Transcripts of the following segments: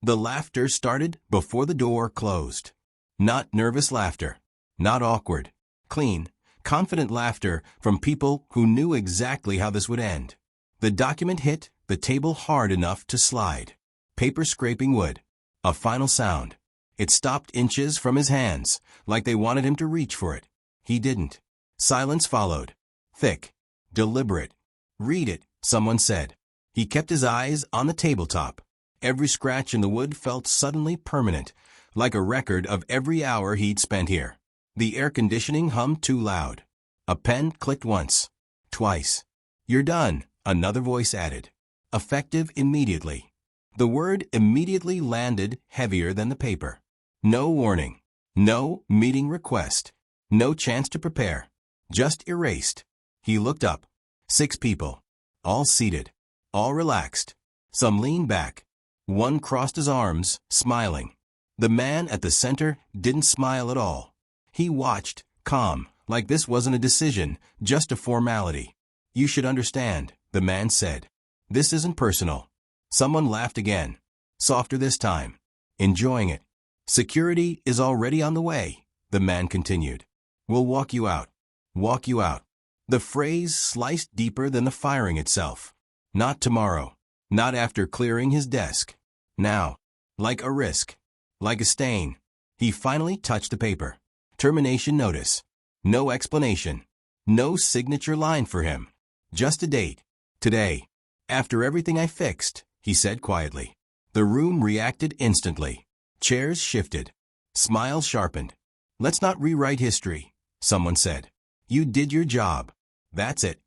The laughter started before the door closed. Not nervous laughter. Not awkward. Clean, confident laughter from people who knew exactly how this would end. The document hit the table hard enough to slide. Paper scraping wood. A final sound. It stopped inches from his hands, like they wanted him to reach for it. He didn't. Silence followed. Thick. Deliberate. "Read it," someone said. He kept his eyes on the tabletop. Every scratch in the wood felt suddenly permanent, like a record of every hour he'd spent here. The air conditioning hummed too loud. A pen clicked once. Twice. "You're done," another voice added. Effective immediately. The word immediately landed heavier than the paper. No warning. No meeting request. No chance to prepare. Just erased. He looked up. 6 people. All seated. All relaxed. Some leaned back. One crossed his arms, smiling. The man at the center didn't smile at all. He watched, calm, like this wasn't a decision, just a formality. "You should understand," the man said. "This isn't personal." Someone laughed again. Softer this time. "Enjoying it." "Security is already on the way," the man continued. "We'll walk you out." Walk you out. The phrase sliced deeper than the firing itself. Not tomorrow. Not after clearing his desk. Now. Like a risk. Like a stain. He finally touched the paper. Termination notice. No explanation. No signature line for him. Just a date. Today. "After everything I fixed," he said quietly. The room reacted instantly. Chairs shifted. Smiles sharpened. "Let's not rewrite history," someone said. "You did your job. That's it.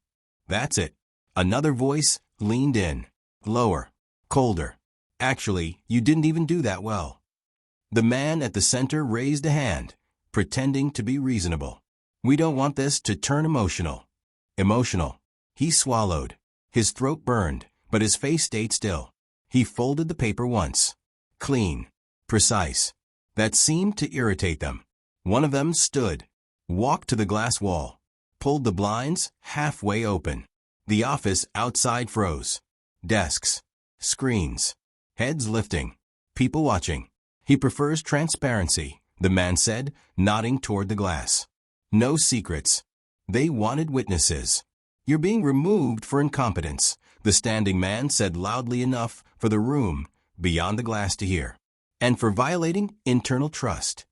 That's it." Another voice leaned in. Lower. Colder. "Actually, you didn't even do that well." The man at the center raised a hand, pretending to be reasonable. "We don't want this to turn emotional." Emotional. He swallowed. His throat burned, but his face stayed still. He folded the paper once. Clean. Precise. That seemed to irritate them. One of them stood. Walked to the glass wall. Pulled the blinds halfway open. The office outside froze. Desks. Screens. Heads lifting. People watching. "He prefers transparency," the man said, nodding toward the glass. "No secrets." They wanted witnesses. "You're being removed for incompetence," the standing man said loudly enough for the room beyond the glass to hear. "And for violating internal trust."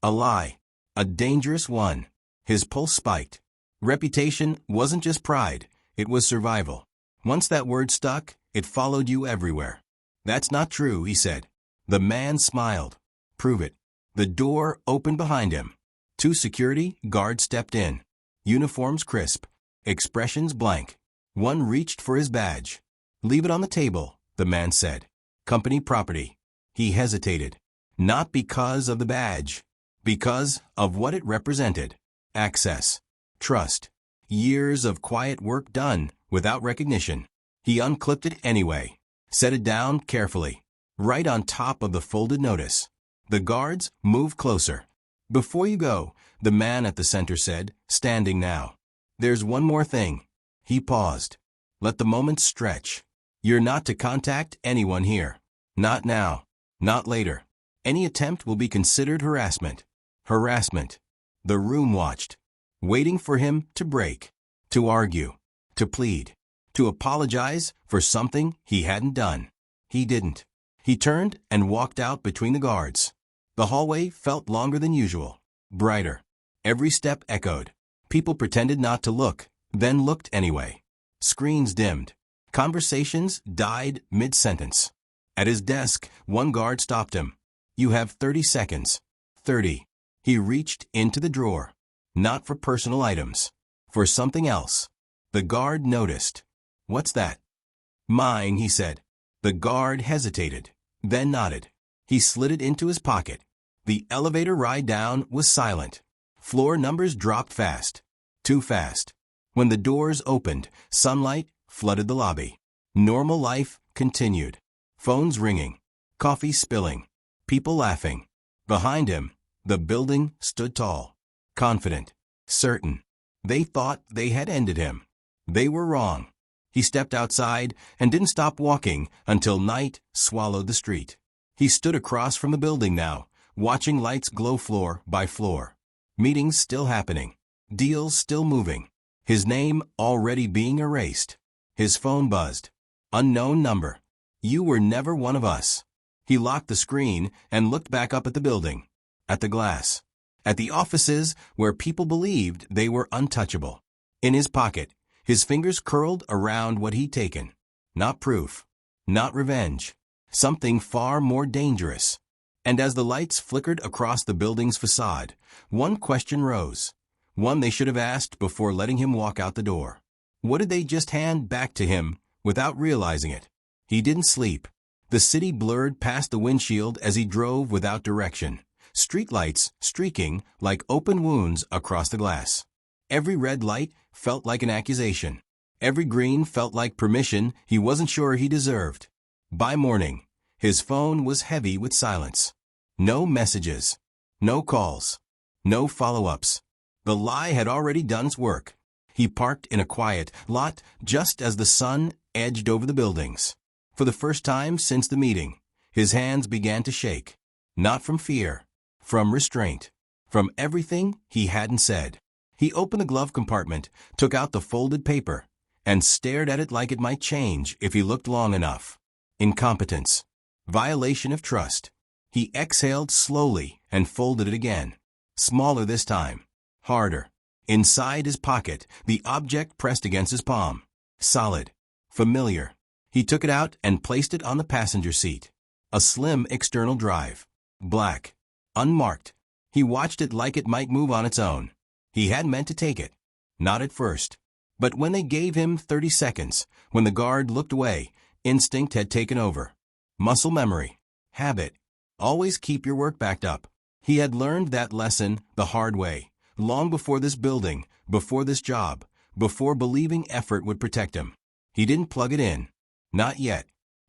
A lie. A dangerous one. His pulse spiked. Reputation wasn't just pride, it was survival. Once that word stuck, it followed you everywhere. "That's not true," he said. The man smiled. "Prove it." The door opened behind him. 2 security guards stepped in. Uniforms crisp. Expressions blank. One reached for his badge. "Leave it on the table," the man said. "Company property." He hesitated. Not because of the badge. Because of what it represented. Access. Trust. Years of quiet work done without recognition. He unclipped it anyway. Set it down carefully. Right on top of the folded notice. The guards moved closer. "Before you go," the man at the center said, standing now. "There's one more thing." He paused. "Let the moment stretch. You're not to contact anyone here. Not now. Not later. Any attempt will be considered harassment." Harassment. The room watched. Waiting for him to break. To argue. To plead. To apologize for something he hadn't done. He didn't. He turned and walked out between the guards. The hallway felt longer than usual. Brighter. Every step echoed. People pretended not to look, then looked anyway. Screens dimmed. Conversations died mid-sentence. At his desk, one guard stopped him. "You have 30 seconds. 30. He reached into the drawer. Not for personal items. For something else. The guard noticed. "What's that?" "Mine," he said. The guard hesitated, then nodded. He slid it into his pocket. The elevator ride down was silent. Floor numbers dropped fast. Too fast. When the doors opened, sunlight flooded the lobby. Normal life continued. Phones ringing. Coffee spilling. People laughing. Behind him, the building stood tall. Confident. Certain. They thought they had ended him. They were wrong. He stepped outside and didn't stop walking until night swallowed the street. He stood across from the building now, watching lights glow floor by floor. Meetings still happening. Deals still moving. His name already being erased. His phone buzzed. Unknown number. You were never one of us. He locked the screen and looked back up at the building. At the glass. At the offices where people believed they were untouchable. In his pocket, his fingers curled around what he'd taken. Not proof. Not revenge. Something far more dangerous. And as the lights flickered across the building's facade, one question rose. One they should have asked before letting him walk out the door. What did they just hand back to him without realizing it? He didn't sleep. The city blurred past the windshield as he drove without direction. Streetlights streaking like open wounds across the glass. Every red light felt like an accusation. Every green felt like permission he wasn't sure he deserved. By morning, his phone was heavy with silence. No messages. No calls. No follow-ups. The lie had already done its work. He parked in a quiet lot just as the sun edged over the buildings. For the first time since the meeting, his hands began to shake. Not from fear. From restraint. From everything he hadn't said. He opened the glove compartment, took out the folded paper, and stared at it like it might change if he looked long enough. Incompetence. Violation of trust. He exhaled slowly and folded it again. Smaller this time. Harder. Inside his pocket, the object pressed against his palm. Solid. Familiar. He took it out and placed it on the passenger seat. A slim external drive. Black. Unmarked. He watched it like it might move on its own. He hadn't meant to take it. Not at first. But when they gave him 30 seconds, when the guard looked away, instinct had taken over. Muscle memory. Habit. Always keep your work backed up. He had learned that lesson the hard way, long before this building, before this job, before believing effort would protect him. He didn't plug it in. Not yet.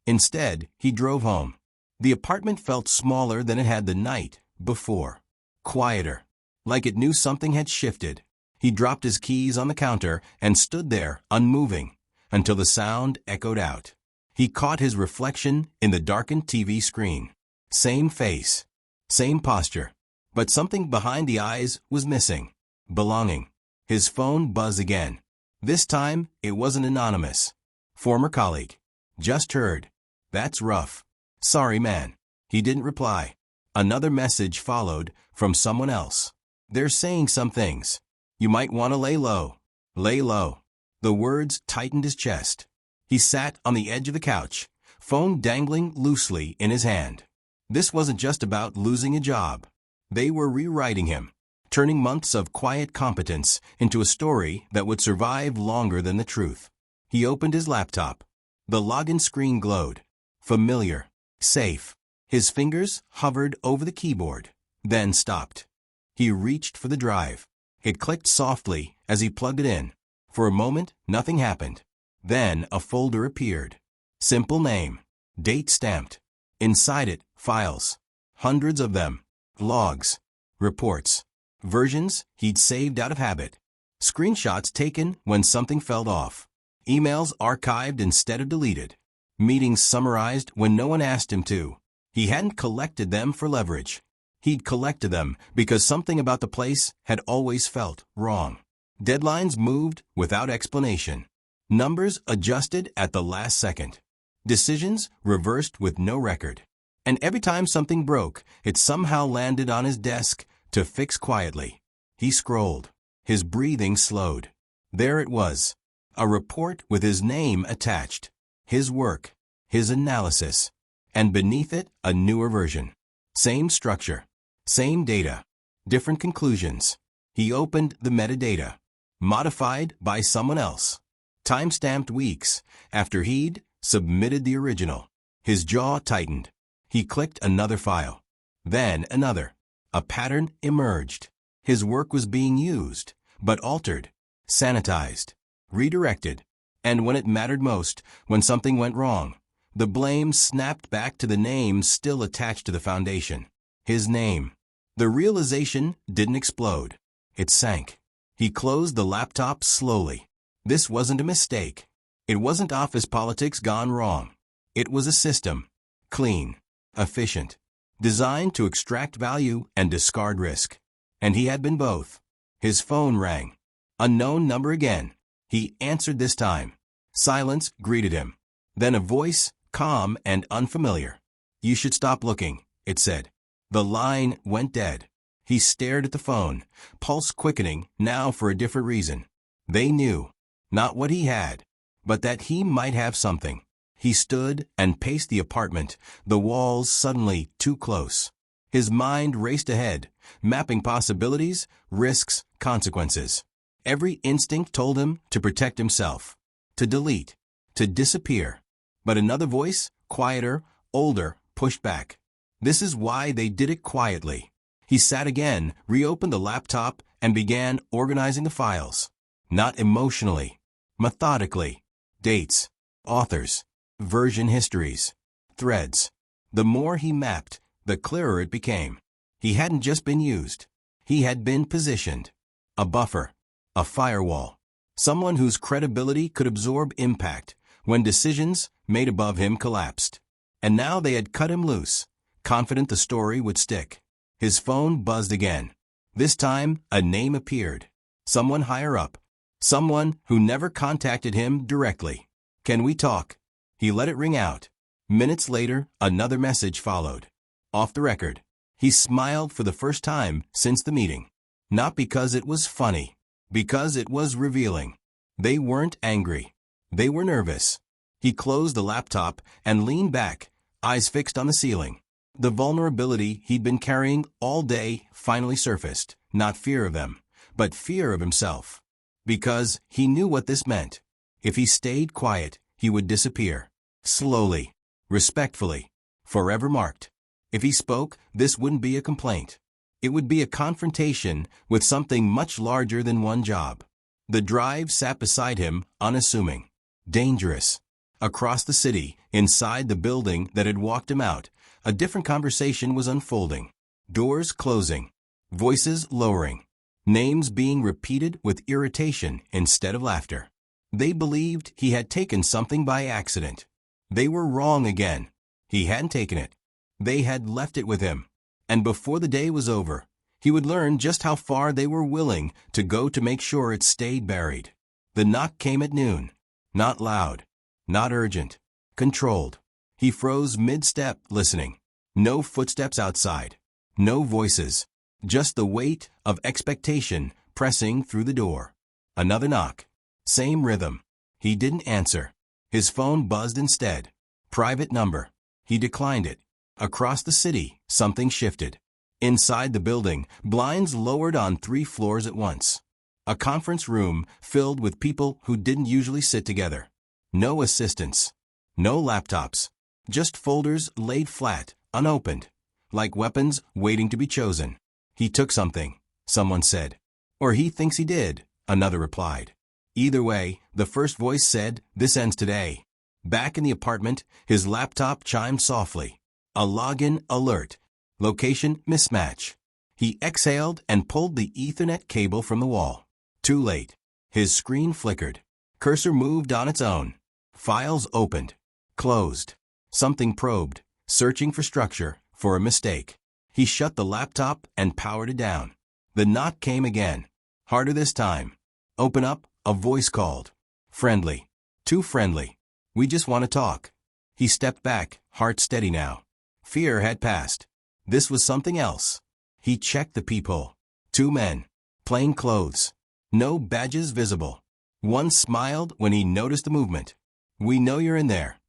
Instead, he drove home. The apartment felt smaller than it had the night before. Quieter. Like it knew something had shifted. He dropped his keys on the counter and stood there, unmoving, until the sound echoed out. He caught his reflection in the darkened TV screen. Same face. Same posture. But something behind the eyes was missing. Belonging. His phone buzzed again. This time, it wasn't anonymous. Former colleague. Just heard. That's rough. Sorry, man. He didn't reply. Another message followed from someone else. They're saying some things. You might want to lay low. Lay low. The words tightened his chest. He sat on the edge of the couch, phone dangling loosely in his hand. This wasn't just about losing a job. They were rewriting him, turning months of quiet competence into a story that would survive longer than the truth. He opened his laptop. The login screen glowed. Familiar. Safe. His fingers hovered over the keyboard, then stopped. He reached for the drive. It clicked softly as he plugged it in. For a moment, nothing happened. Then a folder appeared. Simple name. Date stamped. Inside it, files. Hundreds of them. Logs. Reports. Versions he'd saved out of habit. Screenshots taken when something fell off. Emails archived instead of deleted. Meetings summarized when no one asked him to. He hadn't collected them for leverage. He'd collected them because something about the place had always felt wrong. Deadlines moved without explanation. Numbers adjusted at the last second. Decisions reversed with no record. And every time something broke, it somehow landed on his desk to fix quietly. He scrolled. His breathing slowed. There it was. A report with his name attached. His work. His analysis. And beneath it, a newer version. Same structure. Same data. Different conclusions. He opened the metadata. Modified by someone else. Time-stamped weeks after he'd submitted the original. His jaw tightened. He clicked another file. Then another. A pattern emerged. His work was being used, but altered, sanitized, redirected. And when it mattered most, when something went wrong, the blame snapped back to the name still attached to the foundation. His name. The realization didn't explode. It sank. He closed the laptop slowly. This wasn't a mistake. It wasn't office politics gone wrong. It was a system. Clean. efficient, designed to extract value and discard risk. And he had been both. His phone rang. Unknown number again. He answered this time. Silence greeted him. Then a voice, calm and unfamiliar. "You should stop looking," it said. The line went dead. He stared at the phone, pulse quickening, now for a different reason. They knew. Not what he had, but that he might have something. He stood and paced the apartment, the walls suddenly too close. His mind raced ahead, mapping possibilities, risks, consequences. Every instinct told him to protect himself, to delete, to disappear. But another voice, quieter, older, pushed back. This is why they did it quietly. He sat again, reopened the laptop, and began organizing the files. Not emotionally, methodically. Dates, authors, version histories, threads. The more he mapped, the clearer it became. He hadn't just been used. He had been positioned. A buffer, a firewall, someone whose credibility could absorb impact when decisions made above him collapsed. And now they had cut him loose, confident the story would stick. His phone buzzed again. This time, a name appeared. Someone higher up. Someone who never contacted him directly. "Can we talk?" He let it ring out. Minutes later, another message followed. Off the record. He smiled for the first time since the meeting. Not because it was funny. Because it was revealing. They weren't angry. They were nervous. He closed the laptop and leaned back, eyes fixed on the ceiling. The vulnerability he'd been carrying all day finally surfaced. Not fear of them, but fear of himself. Because he knew what this meant. If he stayed quiet, he would disappear. Slowly, respectfully, forever marked. If he spoke, this wouldn't be a complaint. It would be a confrontation with something much larger than one job. The drive sat beside him, unassuming. Dangerous. Across the city, inside the building that had walked him out, a different conversation was unfolding. Doors closing. Voices lowering. Names being repeated with irritation instead of laughter. They believed he had taken something by accident. They were wrong again. He hadn't taken it. They had left it with him. And before the day was over, he would learn just how far they were willing to go to make sure it stayed buried. The knock came at noon. Not loud. Not urgent. Controlled. He froze mid-step, listening. No footsteps outside. No voices. Just the weight of expectation pressing through the door. Another knock. Same rhythm. He didn't answer. His phone buzzed instead. Private number. He declined it. Across the city, something shifted. Inside the building, blinds lowered on 3 floors at once. A conference room filled with people who didn't usually sit together. No assistants. No laptops. Just folders laid flat, unopened. Like weapons waiting to be chosen. "He took something," someone said. "Or he thinks he did," another replied. Either way, the first voice said, "This ends today." Back in the apartment, his laptop chimed softly. A login alert. Location mismatch. He exhaled and pulled the Ethernet cable from the wall. Too late. His screen flickered. Cursor moved on its own. Files opened. Closed. Something probed, searching for structure, for a mistake. He shut the laptop and powered it down. The knock came again. Harder this time. "Open up," a voice called. Friendly. Too friendly. "We just want to talk." He stepped back, heart steady now. Fear had passed. This was something else. He checked the peephole. 2 men. Plain clothes. No badges visible. One smiled when he noticed the movement. "We know you're in there."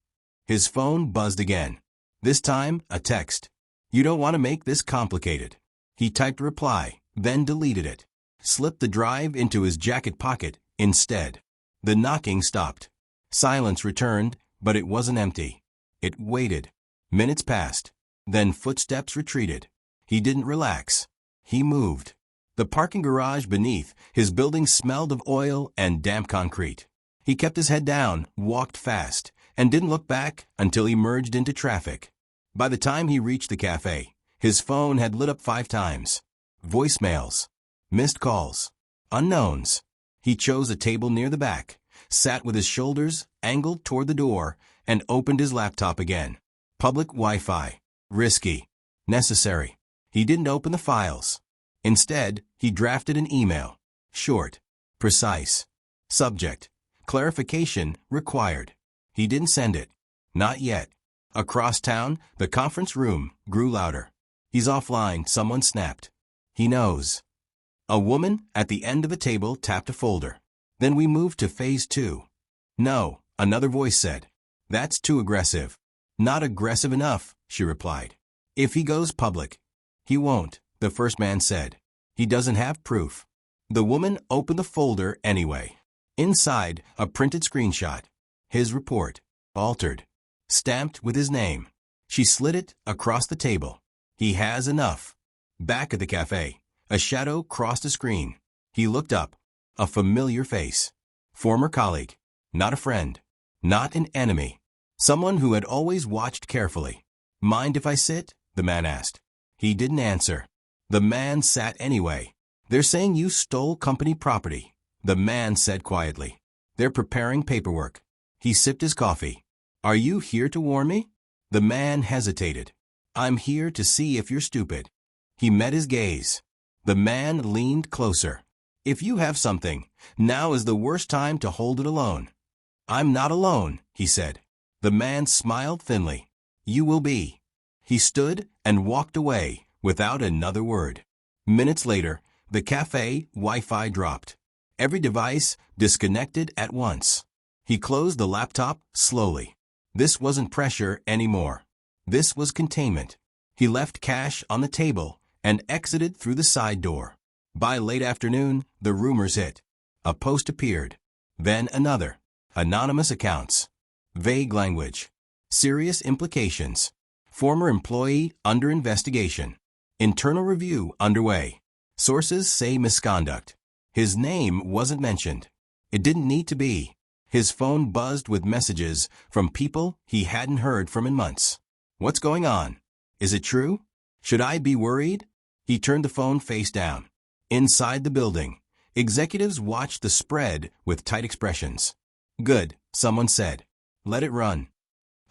His phone buzzed again. This time, a text. "You don't want to make this complicated." He typed a reply, then deleted it. Slipped the drive into his jacket pocket instead. The knocking stopped. Silence returned, but it wasn't empty. It waited. Minutes passed. Then footsteps retreated. He didn't relax. He moved. The parking garage beneath his building smelled of oil and damp concrete. He kept his head down, walked fast, and didn't look back until he merged into traffic. By the time he reached the cafe, his phone had lit up 5 times. Voicemails. Missed calls. Unknowns. He chose a table near the back, sat with his shoulders angled toward the door, and opened his laptop again. Public Wi-Fi. Risky. Necessary. He didn't open the files. Instead, he drafted an email. Short. Precise. Subject. Clarification required. He didn't send it. Not yet. Across town, the conference room grew louder. He's offline, someone snapped. He knows. A woman at the end of the table tapped a folder. Then we moved to phase 2. No, another voice said. That's too aggressive. Not aggressive enough, she replied. If he goes public. He won't, the first man said. He doesn't have proof. The woman opened the folder anyway. Inside, a printed screenshot. His report. Altered. Stamped with his name. She slid it across the table. He has enough. Back at the cafe, a shadow crossed the screen. He looked up. A familiar face. Former colleague. Not a friend. Not an enemy. Someone who had always watched carefully. Mind if I sit? The man asked. He didn't answer. The man sat anyway. They're saying you stole company property, the man said quietly. They're preparing paperwork. He sipped his coffee. Are you here to warn me? The man hesitated. I'm here to see if you're stupid. He met his gaze. The man leaned closer. If you have something, now is the worst time to hold it alone. I'm not alone, he said. The man smiled thinly. You will be. He stood and walked away without another word. Minutes later, the cafe Wi-Fi dropped. Every device disconnected at once. He closed the laptop slowly. This wasn't pressure anymore. This was containment. He left cash on the table and exited through the side door. By late afternoon, the rumors hit. A post appeared. Then another. Anonymous accounts. Vague language. Serious implications. Former employee under investigation. Internal review underway. Sources say misconduct. His name wasn't mentioned. It didn't need to be. His phone buzzed with messages from people he hadn't heard from in months. What's going on? Is it true? Should I be worried? He turned the phone face down. Inside the building, executives watched the spread with tight expressions. Good, someone said. Let it run.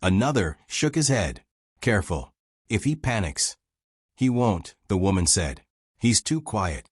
Another shook his head. Careful. If he panics. He won't, the woman said. He's too quiet.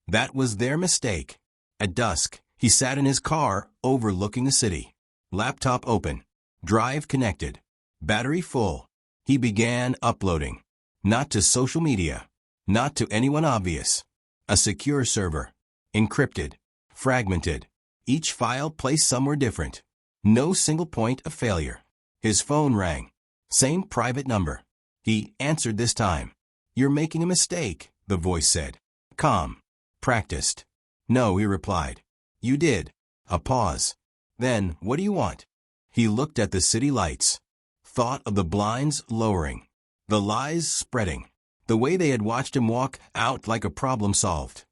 That was their mistake. At dusk, he sat in his car overlooking the city. Laptop open. Drive connected. Battery full. He began uploading. Not to social media. Not to anyone obvious. A secure server. Encrypted. Fragmented. Each file placed somewhere different. No single point of failure. His phone rang. Same private number. He answered this time. You're making a mistake, the voice said. Calm. Practiced. No, he replied. You did. A pause. Then, what do you want? He looked at the city lights. Thought of the blinds lowering. The lies spreading. The way they had watched him walk out like a problem solved.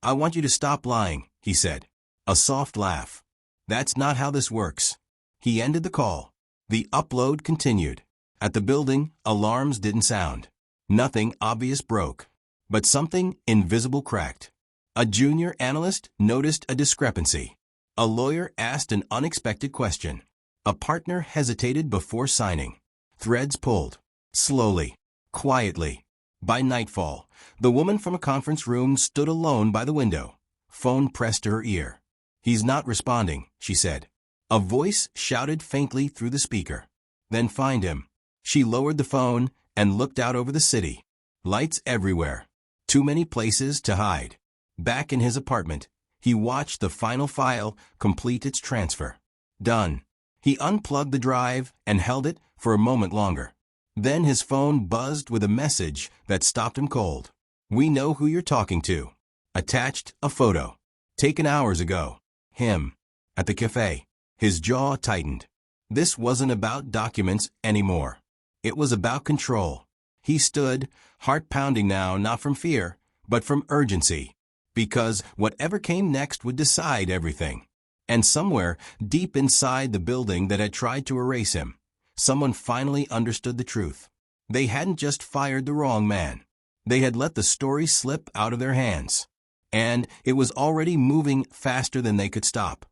I want you to stop lying, he said. A soft laugh. That's not how this works. He ended the call. The upload continued. At the building, alarms didn't sound. Nothing obvious broke. But something invisible cracked. A junior analyst noticed a discrepancy. A lawyer asked an unexpected question. A partner hesitated before signing. Threads pulled. Slowly. Quietly. By nightfall, the woman from a conference room stood alone by the window. Phone pressed to her ear. He's not responding, she said. A voice shouted faintly through the speaker. Then find him. She lowered the phone and looked out over the city. Lights everywhere. Too many places to hide. Back in his apartment, he watched the final file complete its transfer. Done. He unplugged the drive and held it for a moment longer. Then his phone buzzed with a message that stopped him cold. We know who you're talking to. Attached a photo. Taken hours ago. Him. At the cafe. His jaw tightened. This wasn't about documents anymore. It was about control. He stood, heart pounding now, not from fear, but from urgency. Because whatever came next would decide everything. And somewhere, deep inside the building that had tried to erase him, someone finally understood the truth. They hadn't just fired the wrong man. They had let the story slip out of their hands. And it was already moving faster than they could stop.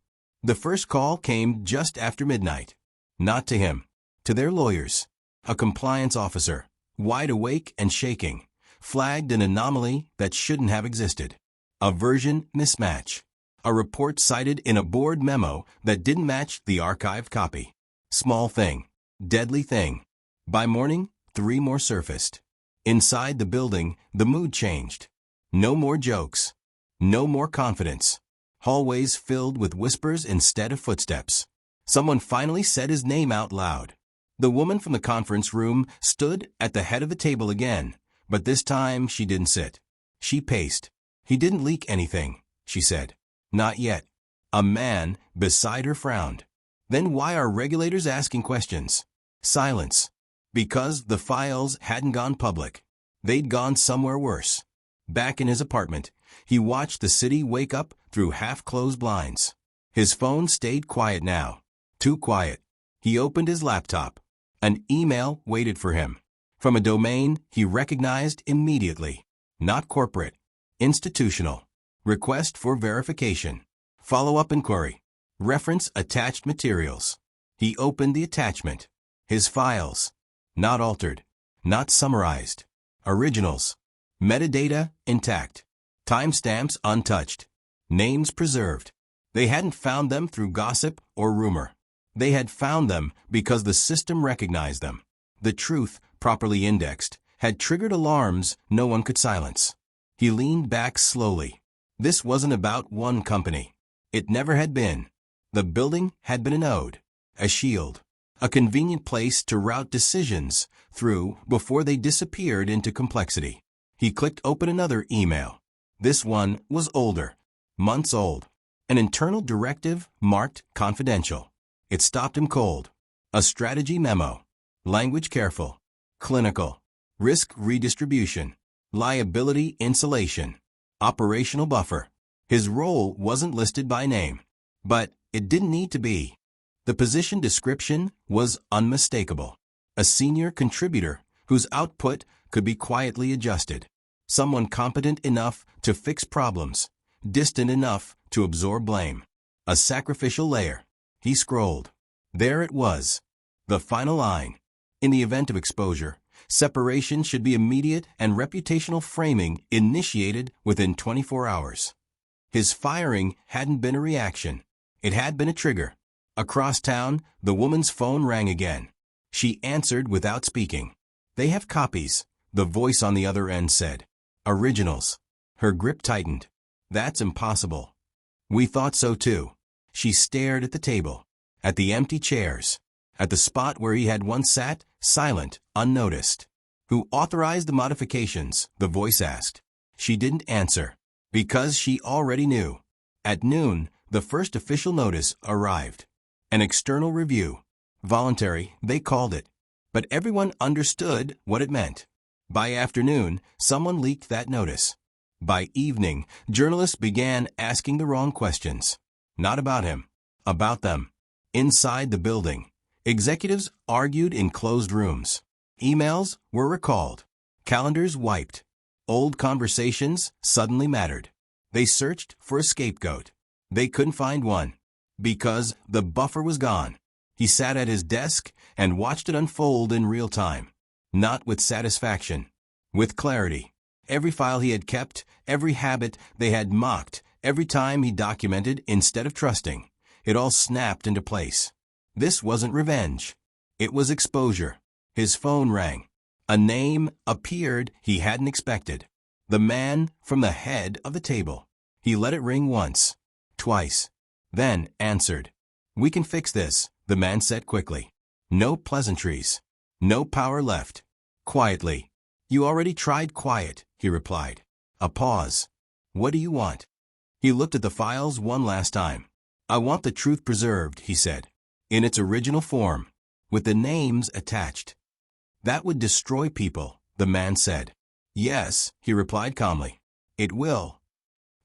The first call came just after midnight. Not to him. To their lawyers. A compliance officer. Wide awake and shaking, flagged an anomaly that shouldn't have existed. A version mismatch. A report cited in a board memo that didn't match the archived copy. Small thing. Deadly thing. By morning, 3 more surfaced. Inside the building, the mood changed. No more jokes. No more confidence. Hallways filled with whispers instead of footsteps. Someone finally said his name out loud. The woman from the conference room stood at the head of the table again, but this time she didn't sit. She paced. "He didn't leak anything," she said. "Not yet." A man beside her frowned. "Then why are regulators asking questions?" Silence. Because the files hadn't gone public. They'd gone somewhere worse. Back in his apartment, he watched the city wake up through half-closed blinds. His phone stayed quiet now. Too quiet. He opened his laptop. An email waited for him. From a domain he recognized immediately. Not corporate. Institutional. Request for verification. Follow-up inquiry. Reference attached materials. He opened the attachment. His files. Not altered. Not summarized. Originals. Metadata intact. Timestamps untouched. Names preserved. They hadn't found them through gossip or rumor. They had found them because the system recognized them. The truth, properly indexed, had triggered alarms no one could silence. He leaned back slowly. This wasn't about one company. It never had been. The building had been a node, a shield, a convenient place to route decisions through before they disappeared into complexity. He clicked open another email. This one was older, months old. An internal directive marked confidential. It stopped him cold. A strategy memo. Language careful. Clinical. Risk redistribution. Liability insulation. Operational buffer. His role wasn't listed by name, but it didn't need to be. The position description was unmistakable. A senior contributor whose output could be quietly adjusted. Someone competent enough to fix problems, distant enough to absorb blame. A sacrificial layer. He scrolled. There it was. The final line. In the event of exposure, separation should be immediate and reputational framing initiated within 24 hours. His firing hadn't been a reaction. It had been a trigger. Across town, the woman's phone rang again. She answered without speaking. "They have copies," the voice on the other end said. "Originals." Her grip tightened. "That's impossible." "We thought so too." She stared at the table, at the empty chairs, at the spot where he had once sat, silent, unnoticed. "Who authorized the modifications?" the voice asked. She didn't answer, because she already knew. At noon, the first official notice arrived. An external review. Voluntary, they called it. But everyone understood what it meant. By afternoon, someone leaked that notice. By evening, journalists began asking the wrong questions. Not about him. About them. Inside the building, executives argued in closed rooms. Emails were recalled. Calendars wiped. Old conversations suddenly mattered. They searched for a scapegoat. They couldn't find one. Because the buffer was gone. He sat at his desk and watched it unfold in real time. Not with satisfaction. With clarity. Every file he had kept, every habit they had mocked, every time he documented instead of trusting, it all snapped into place. This wasn't revenge. It was exposure. His phone rang. A name appeared he hadn't expected. The man from the head of the table. He let it ring once. Twice. Then answered. "We can fix this," the man said quickly. No pleasantries. No power left. Quietly. "You already tried quiet," he replied. A pause. "What do you want?" He looked at the files one last time. "I want the truth preserved," he said. "In its original form. With the names attached." "That would destroy people," the man said. "Yes," he replied calmly. "It will."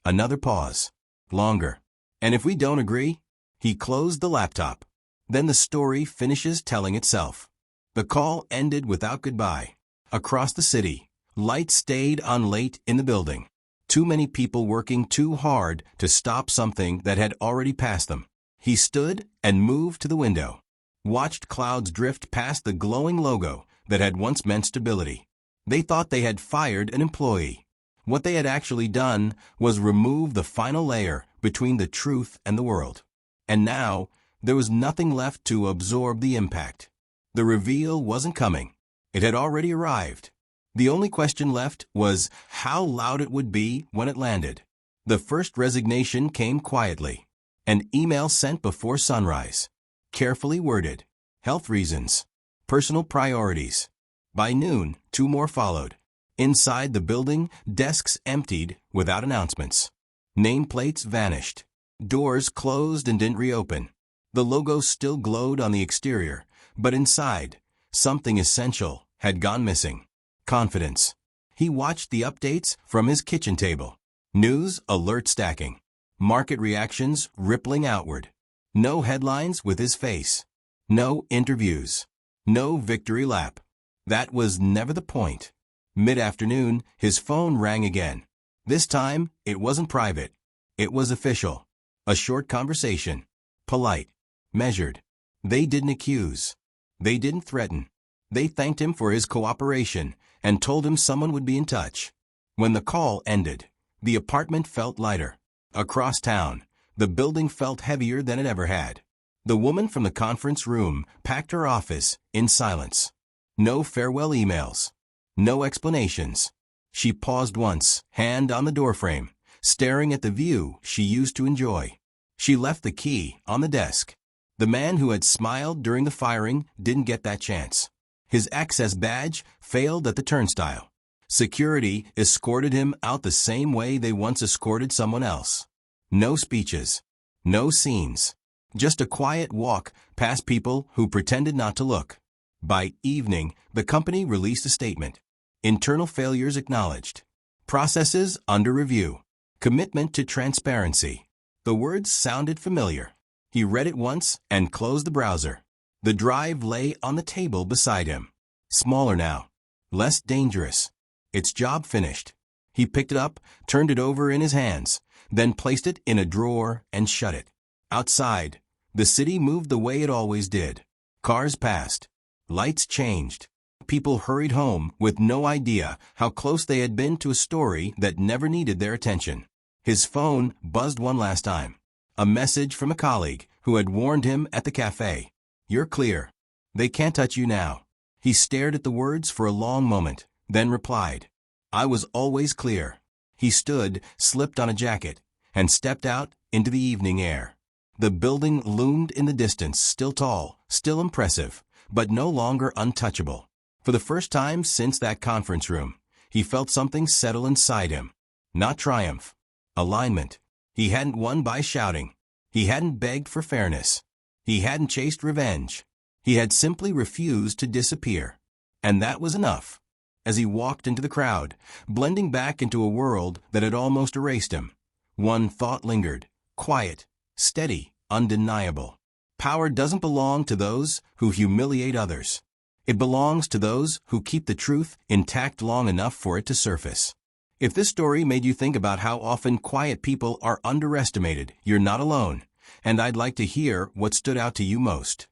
Another pause. Longer. "And if we don't agree?" He closed the laptop. Then the story finishes telling itself. The call ended without goodbye. Across the city, lights stayed on late in the building. Too many people working too hard to stop something that had already passed them. He stood and moved to the window. Watched clouds drift past the glowing logo that had once meant stability. They thought they had fired an employee. What they had actually done was remove the final layer between the truth and the world. And now, there was nothing left to absorb the impact. The reveal wasn't coming. It had already arrived. The only question left was how loud it would be when it landed. The first resignation came quietly. An email sent before sunrise. Carefully worded. Health reasons. Personal priorities. By noon, 2 more followed. Inside the building, desks emptied without announcements. Nameplates vanished. Doors closed and didn't reopen. The logo still glowed on the exterior, but inside, something essential had gone missing. Confidence. He watched the updates from his kitchen table. News alert stacking. Market reactions rippling outward. No headlines with his face. No interviews. No victory lap. That was never the point. Mid-afternoon, his phone rang again. This time, it wasn't private. It was official. A short conversation. Polite. Measured. They didn't accuse. They didn't threaten. They thanked him for his cooperation and told him someone would be in touch. When the call ended, the apartment felt lighter. Across town, the building felt heavier than it ever had. The woman from the conference room packed her office in silence. No farewell emails. No explanations. She paused once, hand on the doorframe, staring at the view she used to enjoy. She left the key on the desk. The man who had smiled during the firing didn't get that chance. His access badge failed at the turnstile. Security escorted him out the same way they once escorted someone else. No speeches. No scenes. Just a quiet walk past people who pretended not to look. By evening, the company released a statement. Internal failures acknowledged. Processes under review. Commitment to transparency. The words sounded familiar. He read it once and closed the browser. The drive lay on the table beside him. Smaller now. Less dangerous. Its job finished. He picked it up, turned it over in his hands, then placed it in a drawer and shut it. Outside, the city moved the way it always did. Cars passed. Lights changed. People hurried home with no idea how close they had been to a story that never needed their attention. His phone buzzed one last time. A message from a colleague who had warned him at the cafe. You're clear. They can't touch you now. He stared at the words for a long moment, then replied. I was always clear. He stood, slipped on a jacket, and stepped out into the evening air. The building loomed in the distance, still tall, still impressive, but no longer untouchable. For the first time since that conference room, he felt something settle inside him. Not triumph. Alignment. He hadn't won by shouting. He hadn't begged for fairness. He hadn't chased revenge. He had simply refused to disappear. And that was enough. As he walked into the crowd, blending back into a world that had almost erased him, one thought lingered. Quiet, steady, undeniable. Power doesn't belong to those who humiliate others. It belongs to those who keep the truth intact long enough for it to surface. If this story made you think about how often quiet people are underestimated, you're not alone, and I'd like to hear what stood out to you most.